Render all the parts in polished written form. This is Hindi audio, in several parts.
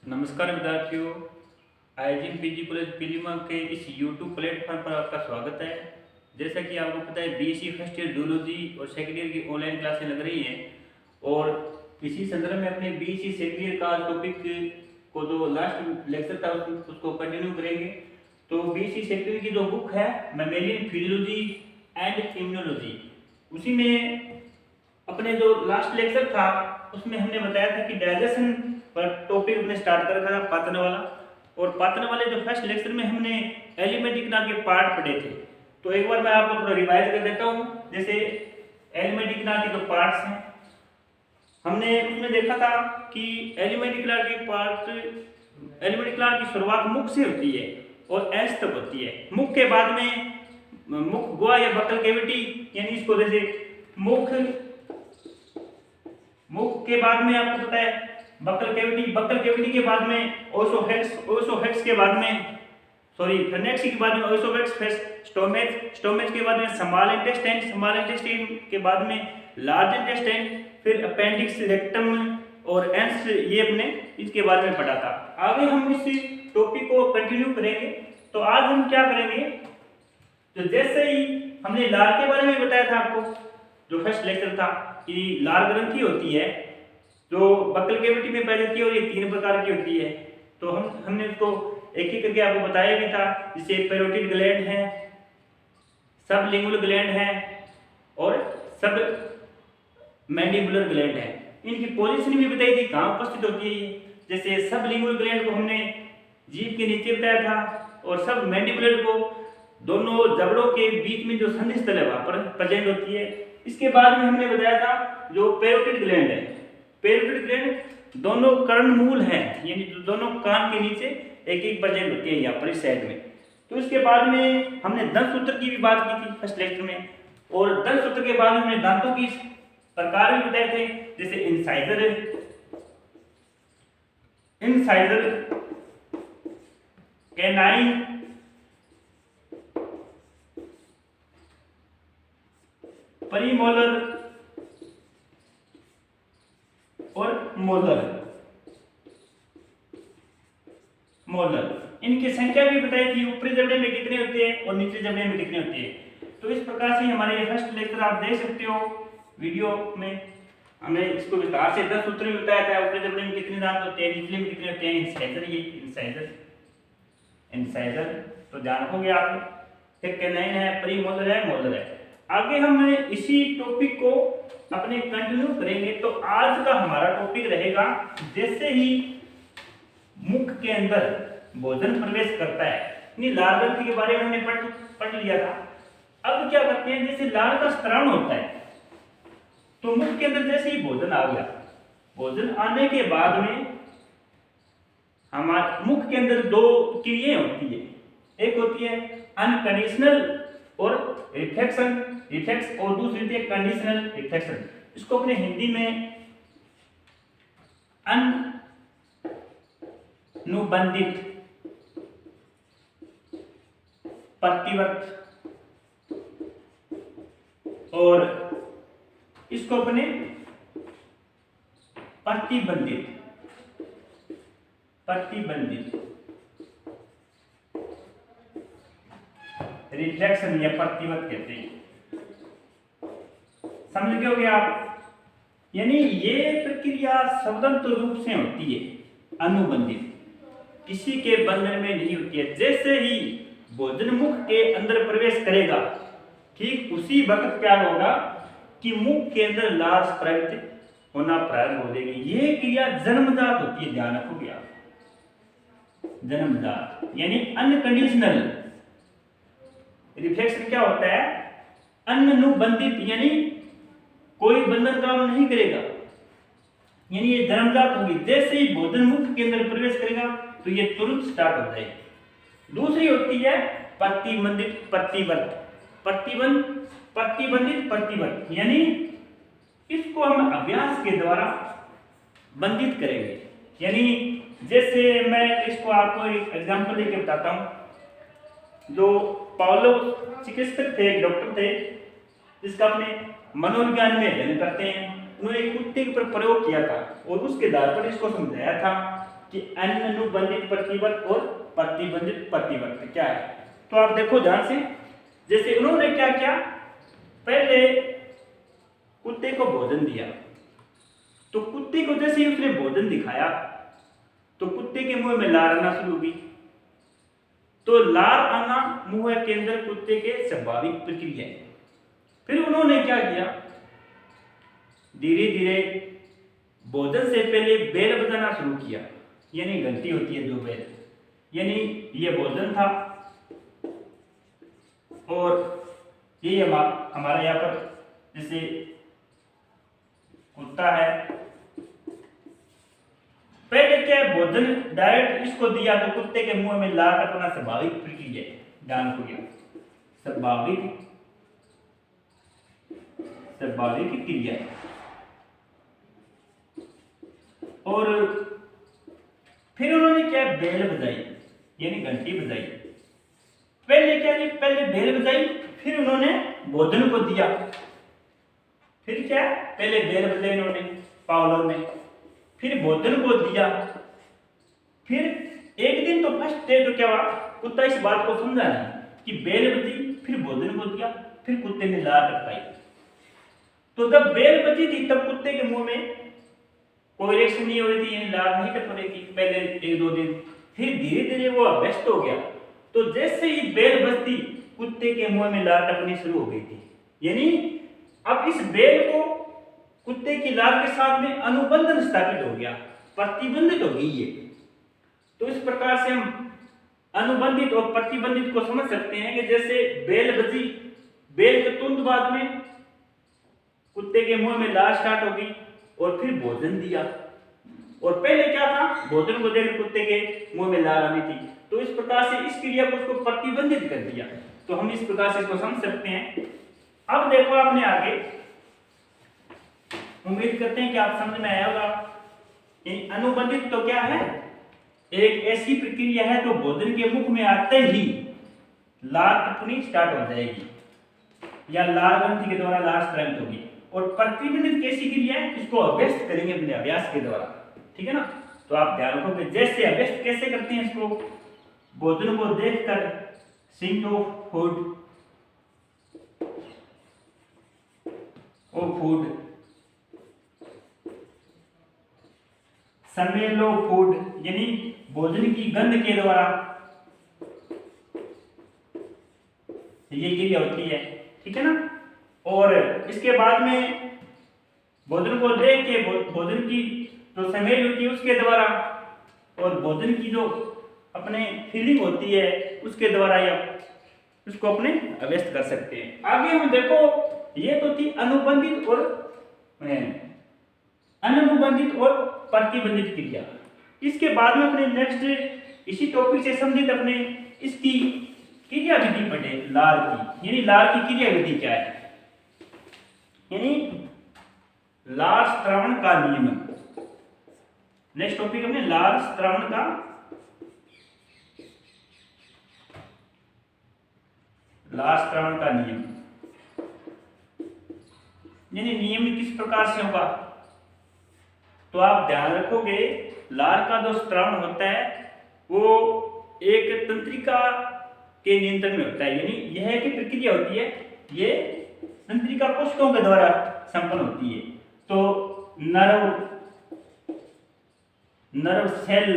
नमस्कार विद्यार्थियों। आईजीएम पीजी कॉलेज पीलीमा के इस यूट्यूब प्लेटफॉर्म पर आपका स्वागत है। जैसा कि आपको पता है बीएससी फर्स्ट ईयर जूलॉजी और सेकेंड ईयर की ऑनलाइन क्लासें लग रही हैं और इसी संदर्भ में अपने बीएससी सेकेंड ईयर का टॉपिक को जो लास्ट लेक्चर था उसको कंटिन्यू करेंगे। तो बीएससी सेकेंड ईयर की जो बुक है मैमेलियन फिजियोलॉजी एंड इम्यूनोलॉजी, उसी में अपने जो लास्ट लेक्चर था उसमें हमने बताया था कि डाइजेशन पर टॉपिक हमने स्टार्ट कर रखा था पाचन वाला। और पाचन वाले जो फर्स्ट लेक्चर में हमने एलिमेंटिक नाम के पार्ट पढ़े थे, तो एक बार मैं आपको थोड़ा रिवाइज कर देता हूँ। जैसे एलिमेंटिक नाम के जो पार्ट्स हैं हमने उसमें देखा था कि एलिमेंटिक की शुरुआत मुख से होती है और एस तक होती है। मुख के बाद में मुख गुहा या बकल कैविटी, यानी इसको जैसे मुख के बाद में आपको पता है बकल कैविटी के बाद में ओसोफेक्स के बाद में फर्नेक्स के बाद में ओसोफेक्स, फिर स्टोमेच के बाद में स्मॉल इंटेस्टाइन के बाद में लार्ज इंटेस्टाइन, फिर अपेंडिक्स, रेक्टम और एंस, ये अपने इसके बारे में पढ़ा था। आगे हम इस टॉपिक को कंटिन्यू करेंगे। तो आज हम क्या करेंगे, तो जैसे ही हमने लार के बारे में बताया था आपको, जो फर्स्ट लेक्चर था कि लार ग्रंथि होती है जो बकल कैविटी में पाई जाती है और ये 3 प्रकार की होती है। तो हमने उसको एक एक करके आपको बताया भी था, जैसे पैरोटिड ग्लैंड है, सबलिंगुअल ग्लैंड है और सब मैंडिबुलर ग्लैंड है। इनकी पोजीशन भी बताई थी, कहाँ उपस्थित होती है। जैसे सबलिंगुअल ग्लैंड को हमने जीभ के नीचे बताया था और सब मैंडिबुलर को दोनों जबड़ों के बीच में जो संधि स्थल है वहां पर प्रेजेंट होती है। इसके बाद में हमने बताया था जो पैरोटिड ग्लैंड है, पैरोटिड ग्लैंड दोनों कर्णमूल हैं, यानी दोनों कान के नीचे एक एक प्रेजेंट होती है यहाँ पर इस साइड में। तो इसके बाद में हमने दंत सूत्र की भी बात की थी फर्स्ट लेक्चर में, और दंत सूत्र के बाद हमने दांतों की प्रकार भी बताए थे, जैसे इंसाइजर, कैनाइन, प्रीमोलर और मोलर। इनकी संख्या भी बताई थी, ऊपरी जबड़े में कितने होते हैं और निचले जबड़े में कितने होते हैं। तो इस प्रकार से हमारे फर्स्ट लेक्चर आप देख सकते हो वीडियो में। हमने इसको विस्तार से 10 सूत्र में बताया था, ऊपरी जबड़े में कितने दांत होते हैं, निचले में कितने होते हैं। इंसाइजर तो ध्यान रखोगे आप। फिर कैनाइन है, प्रीमोलर है, मोलर है। आगे हम इसी टॉपिक को अपने कंटिन्यू करेंगे। तो आज का हमारा टॉपिक रहेगा, जैसे ही मुख के अंदर भोजन प्रवेश करता है, यानी लार ग्रंथि के बारे में हमने पढ़ लिया था। अब क्या करते हैं, जैसे लार का स्त्राव होता है तो मुख के अंदर जैसे ही भोजन आ गया, भोजन आने के बाद में हमारे मुख के अंदर 2 क्रियाएं होती है। एक होती है अनकंडीशनल और रिफ्लेक्स और दूसरी होती है कंडीशनल रिफ्लेक्शन। इसको अपने हिंदी में अनुबंधित प्रतिवर्त और इसको अपने प्रतिबंधित रिफ्लेक्शन या प्रतिवर्त कहते हैं। समझ गए होंगे आप, यानी ये प्रक्रिया स्वतंत्र रूप से होती है, अनुबंधित, किसी के बंधन में नहीं होती है। जैसे ही भोजन मुख के अंदर प्रवेश करेगा, ठीक उसी वक्त क्या होगा कि मुख के अंदर लार प्रकट होना प्रारंभ हो जाएगी। ये क्रिया जन्मजात होती है, ध्यान रखोगे आप। जन्मजात यानी अनकंडीशनल रिफ्लेक्शन क्या होता है, अनुबंधित, यानी कोई बंधन काम नहीं करेगा, यानी ये जन्मजात होगी। जैसे ही भोजन मुख के अंदर प्रवेश करेगा तो ये तुरंत स्टार्ट हो जाएगी। दूसरी होती है प्रतिबंधित, यानी इसको हम अभ्यास के द्वारा बंधित करेंगे। यानी जैसे मैं इसको आपको एक एग्जांपल लेके बताता हूं। जो पावलो चिकित्सक थे, डॉक्टर थे, जिसका अपने मनोविज्ञान में अध्ययन करते हैं, उन्होंने एक कुत्ते के ऊपर प्रयोग किया था और उसके आधार पर इसको समझाया था कि अनुबंधित प्रतिवर्त और प्रतिबंधित प्रतिवर्त क्या है। तो आप देखो ध्यान से, जैसे उन्होंने क्या किया, पहले कुत्ते को भोजन दिया, तो कुत्ते को जैसे ही उसने भोजन दिखाया तो कुत्ते के मुंह में लार आना शुरू हुई। तो लार आना मुंह के अंदर कुत्ते के स्वाभाविक प्रक्रिया है। फिर उन्होंने क्या किया, धीरे धीरे भोजन से पहले बेल बजाना शुरू किया, यानी घंटी होती है जो बेल, यानी ये भोजन था और ये हमारा यहाँ पर जैसे कुत्ता है, पहले क्या भोजन डायरेक्ट इसको दिया तो कुत्ते के मुंह में लार अपना स्वाभाविक प्रक्रिया है, ध्यान को गया स्वाभाविक क्रिया है। और फिर उन्होंने क्या बेल बजाई, यानी घंटी बजाई। पहले क्या की, पहले बेल बजाई, फिर उन्होंने भोजन को दिया। फिर क्या, पहले बेल बजाई इन्होंने पावलों ने, फिर भोजन को दिया। फिर एक दिन तो फर्स्ट डे तो क्या हुआ, कुत्ता इस बात को समझा नहीं कि बेल बजी, फिर भोजन को दिया, फिर कुत्ते ने लार टपकाई। तो जब बेल बजी थी तब कुत्ते के मुंह में कोई रिएक्शन नहीं हो रही थी, यानी लार नहीं टप रही थी पहले एक दो दिन। फिर धीरे धीरे वो अभ्यस्त हो गया, तो जैसे ही बेल बजती कुत्ते के मुंह में लार टपनी शुरू हो गई थी, यानी अब इस बेल को कुत्ते की लार के साथ में अनुबंधन स्थापित हो गया, प्रतिबंधित हो गई है। तो इस प्रकार से हम अनुबंधित और प्रतिबंधित को समझ सकते हैं कि जैसे बेल बजी, बेल के तुरंत बाद में कुत्ते के मुंह में लार स्टार्ट हो गई और फिर भोजन दिया। और पहले क्या था, भोजन को देकर कुत्ते के मुंह में लार आनी थी, तो इस प्रकार से इस क्रिया को उसको प्रतिबंधित कर दिया। तो हम इस प्रकार से इसको समझ सकते हैं। अब देखो आपने आगे, उम्मीद करते हैं कि आप समझ में आया होगा। अनुबंधित तो क्या है, एक ऐसी प्रक्रिया है जो भोजन के मुख में आते ही लार टपकनी स्टार्ट हो जाएगी या लार ग्रंथि के द्वारा लार स्रावित होगी। और प्रतिबंधित कैसी क्रिया है, इसको अभ्यस्त करेंगे अपने अभ्यास के द्वारा, ठीक है ना। तो आप ध्यान रखोगे, जैसे अभ्यस्त कैसे करते हैं इसको, भोजन को देखकर think of food smell of food, यानी भोजन की गंध के द्वारा ये क्रिया होती है, ठीक है ना। और इसके बाद में भोजन को देख के भोजन की जो स्मेल होती है उसके द्वारा और भोजन की जो अपने फीलिंग होती है उसके द्वारा या उसको अपने अभ्यस्त कर सकते हैं। आगे हम देखो, ये तो थी अनुबंधित और प्रतिबंधित क्रिया। इसके बाद में अपने नेक्स्ट इसी टॉपिक से संबंधित अपने इसकी क्रिया विधि पढ़े, लार की, यानी लार की क्रिया विधि क्या है, यानी लार स्त्रावण का नियमन। नेक्स्ट टॉपिक अपने लार स्त्रावण का नियम, यानी नियम किस प्रकार से होगा। तो आप ध्यान रखोगे, लार का जो स्त्रावण होता है वो एक तंत्रिका के नियंत्रण में होता है, यानी यह की प्रक्रिया होती है, ये तंत्रिका कोशिकाओं के द्वारा संपन्न होती है। तो नर्व सेल,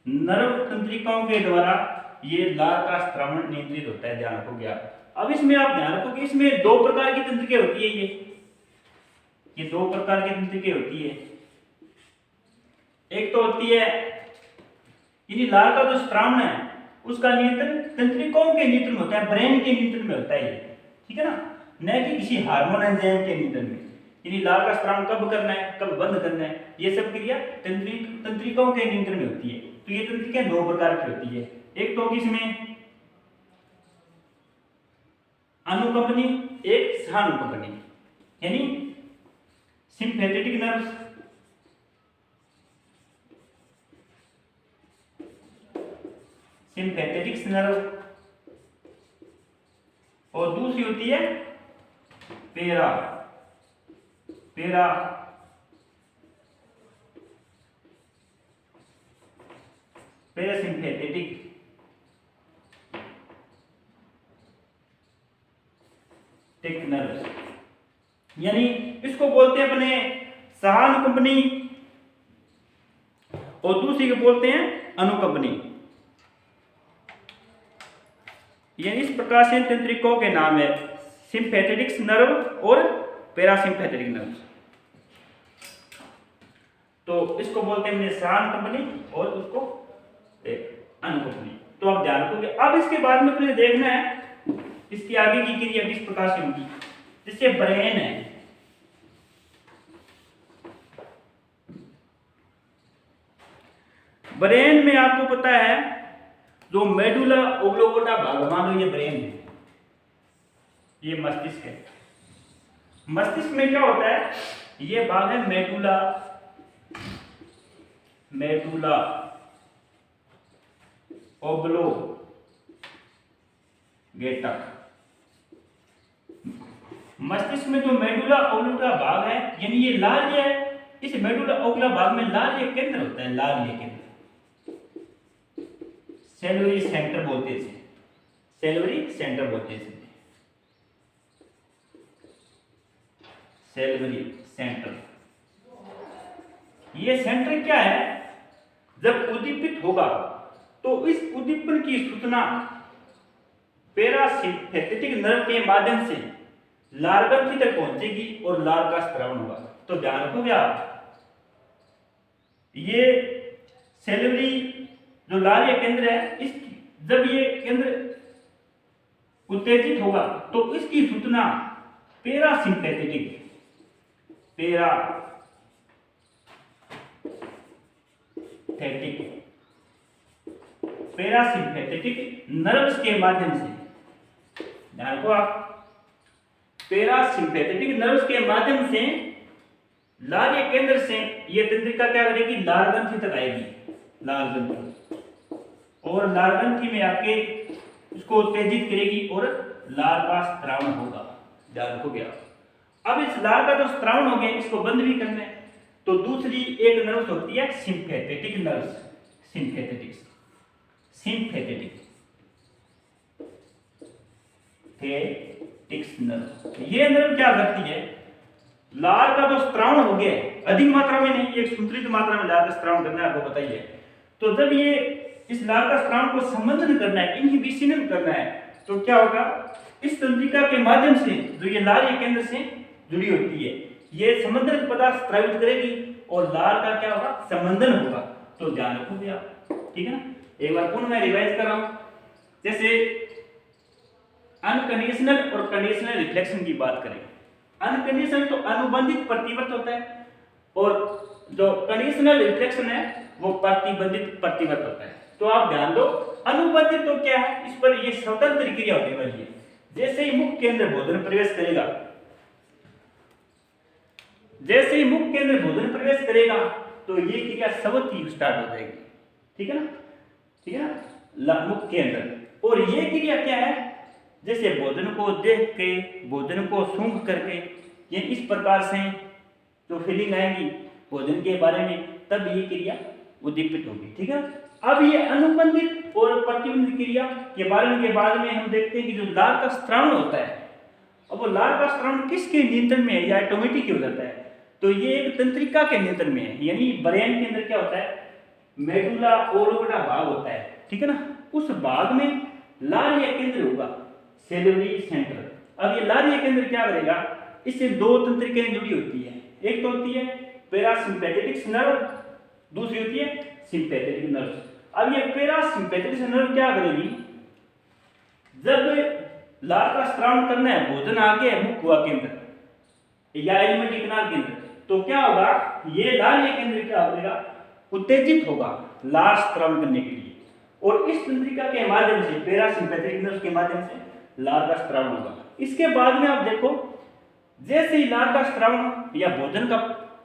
नर्व तंत्रिकाओं के द्वारा ये लार का स्त्रावण नियंत्रित होता है, ध्यान रखोगे आप। अब इसमें आप ध्यान रखोगे, इसमें दो प्रकार की तंत्रिका होती है, ये दो प्रकार की तंत्रिका होती है। एक तो होती है, यानी लार का जो स्त्रावण है उसका नियंत्रण तंत्रिकाओं के नियंत्रण में होता है, ब्रेन के नियंत्रण में होता है, ठीक है ना, न कि किसी हार्मोन एंजाइम के नियंत्रण में। यानी लार का स्त्रावण कब करना है, कब बंद करना है, ये सब क्रिया तंत्रिकाओं के नियंत्रण में होती है। तो ये तंत्रिका दो प्रकार की होती है, एक तो इसमें अनुकंपनी, एक सहानुकंपनी, यानी सिंपैथेटिक नर्व्स, सिंपैथेटिक नर्व, और दूसरी होती है पेरा पैरासिम्पैथेटिक नर्व, यानी इसको बोलते हैं अपने सहानुकंपनी और दूसरी को बोलते हैं अनुकंपनी। यानी इस प्रकार से तंत्रिकाओं के नाम है सिंपैथेटिक नर्व और पैरासिम्पैथेटिक नर्व। तो इसको बोलते हैं सहानुकंपनी और उसको अनुकंपनी। तो आप ध्यान रखोगे। अब इसके बाद में अपने देखना है इसकी आगे की क्रिया किस प्रकार से होगी। जैसे ब्रेन है, ब्रेन में आपको पता है जो मेडुला ओब्लोंगेटा भाग, मान लो ये ब्रेन है, ये मस्तिष्क है। मस्तिष्क में क्या होता है, ये भाग है मेडुला ओब्लोंगेटा। मस्तिष्क में जो मेडुला ओब्लोंगेटा भाग है, यानी ये लार्य है, इस मेडुला ओब्लोंगेटा भाग में लार्य केंद्र होता है, लार्य केंद्र, सेल्वरी सेंटर बोलते हैं इसे, सेल्वरी सेंटर बोलते हैं इसे, सेल्वरी सेंटर। ये सेंटर क्या है, जब उद्दीपित होगा तो इस उद्दीपन की सूचना पैरासिम्पैथेटिक नर्व के माध्यम से लार ग्रंथि तक पहुंचेगी और लार का स्त्रावन होगा। तो ध्यान रखोगे आप, ये सेल्वरी जो लार्य केंद्र है, इस जब ये केंद्र उत्तेजित होगा तो इसकी सूचना पैरासिम्पैथेटिक नर्व्स के माध्यम से, ध्यान रखो आप, पैरासिम्पैथेटिक नर्व्स के माध्यम से लार्य केंद्र से ये तंत्रिका क्या करेगी, लार ग्रंथि तक आएगी, लार ग्रंथि, और लार ग्रंथि में आके उसको उत्तेजित करेगी और लार का स्त्रावन होगा। ध्यान रखोगे आप। अब इस लार का जो स्त्रावन हो गया, इसको बंद भी करना है, तो दूसरी एक नर्व होती है सिंपैथेटिक नर्व, सिंपैथेटिक नर्व। ये नर्व क्या करती है, लार का जो स्त्रावन हो गया, अधिक मात्रा में नहीं, एक संतुलित मात्रा में लार का स्त्रावन करना है, आपको बताइए। तो जब ये इस लार का स्त्रावन को संबंधन करना है, इनहिबिशन करना है, तो क्या होगा, इस तंत्रिका के माध्यम से जो ये लार्य केंद्र से जुड़ी होती है, ये संबंधित पदार्थ स्रावित करेगी और लार का क्या होगा, संबंधन होगा। तो ध्यान रखोगे आप, ठीक है ना। एक बार पुनः मैं रिवाइज कर रहा हूं। जैसे अनकंडीशनल और कंडीशनल रिफ्लेक्शन की बात करें, अनकंडीशनल तो अनुबंधित प्रतिवर्त होता है, और जो कंडीशनल रिफ्लेक्शन है वो प्रतिबंधित प्रतिवर्त होता है। तो आप ध्यान दो, अनुबंधित तो क्या है, इस पर ये स्वतंत्र क्रिया होने वाली है। जैसे ही मुख्य केंद्र भोजन प्रवेश करेगा, जैसे ही मुख्य केंद्र भोजन प्रवेश करेगा तो ये क्रिया स्वतः स्टार्ट हो जाएगी, ठीक है ना, ठीक है ना, मुख्य केंद्र। और ये क्रिया क्या है, जैसे भोजन को देख के, भोजन को सूंघ करके, ये इस प्रकार से जो फीलिंग आएगी भोजन के बारे में, तब ये क्रिया उद्दीपित होगी, ठीक है। अब ये अनुबंधित और प्रतिबंधित क्रिया के बारे में के बाद में हम देखते हैं कि जो लार का स्त्रावन होता है, अब वो लार का स्त्रावन किसके नियंत्रण में है या ऑटोमेटिक हो जाता है, तो ये एक तंत्रिका के नियंत्रण में है। यानी ब्रेन के अंदर क्या होता है, मेडुला ओब्लोंगेटा भाग होता है, ठीक है ना, उस भाग में लार्य केंद्र होगा, सेल्वरी सेंटर। अब ये लार्य केंद्र क्या करेगा, इससे दो तंत्रिकाएं जुड़ी होती है, एक तो होती है पैरासिम्पैथेटिक नर्व, दूसरी होती है सिंपैथेटिक नर्व। अब ये पैरासिम्पैथेटिक नर्व क्या करेगी, जब लार का स्त्रावन करना है, भोजन आ गया मुख हुआ केंद्र या एलिमेंट्री कनाल केंद्र, तो क्या होगा, ये लार्य केंद्र क्या होगा, उत्तेजित होगा लार स्त्रावन करने के लिए, और इस तंत्रिका के माध्यम से, पैरासिम्पैथेटिक नर्व के माध्यम से लार का स्त्रावन होगा। इसके बाद में आप देखो, जैसे ही लार का स्त्रावन या भोजन का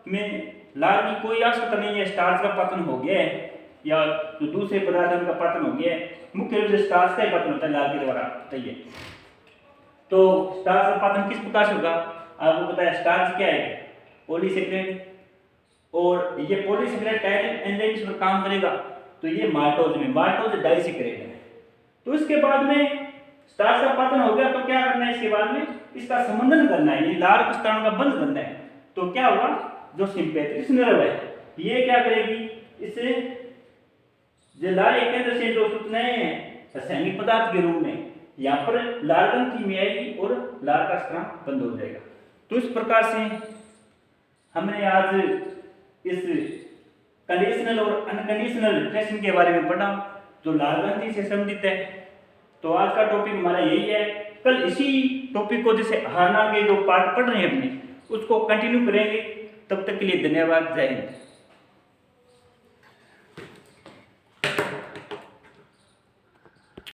में लार की कोई आवश्यकता नहीं है, स्टार्च का पतन हो गया है या तो दूसरे पदार्थों का पतन हो गया है, मुख्य रूप से स्टार्च का ही पतन होता है लार के द्वारा, बताइए। तो स्टार्च का पतन किस प्रकार से होगा, आपको पता है स्टार्च क्या है, पॉलीसेकेराइड, और ये पॉलीसेकेराइड टाइलिन एंजाइम पर काम करेगा तो ये माल्टोज में, माल्टोज डाइसैकेराइड है। तो इसके बाद में स्टार्च का पतन हो गया तो क्या करना है, इसके बाद में इसका संबंधन करना है, ये लार प्रस्तारण का बंद करना है। तो क्या होगा, जो सिंपैथिक नर्व है ये क्या करेगी, इसे जो लार एक केंद्र से जो सूचनाएं रासायनिक पदार्थ के रूप में यहाँ पर लाल रंग की में आएगी और लार का स्त्राव बंद हो जाएगा। तो इस प्रकार से हमने आज इस कंडीशनल और अनकंडीशनल रिफ्लेक्शन के बारे में पढ़ा जो लाल ग्रंथि से संबंधित है। तो आज का टॉपिक हमारा यही है। कल इसी टॉपिक को जैसे हार्ना के जो पार्ट पढ़ रहे हैं अपने उसको कंटिन्यू करेंगे। तब तक के लिए धन्यवाद, जय हिंद।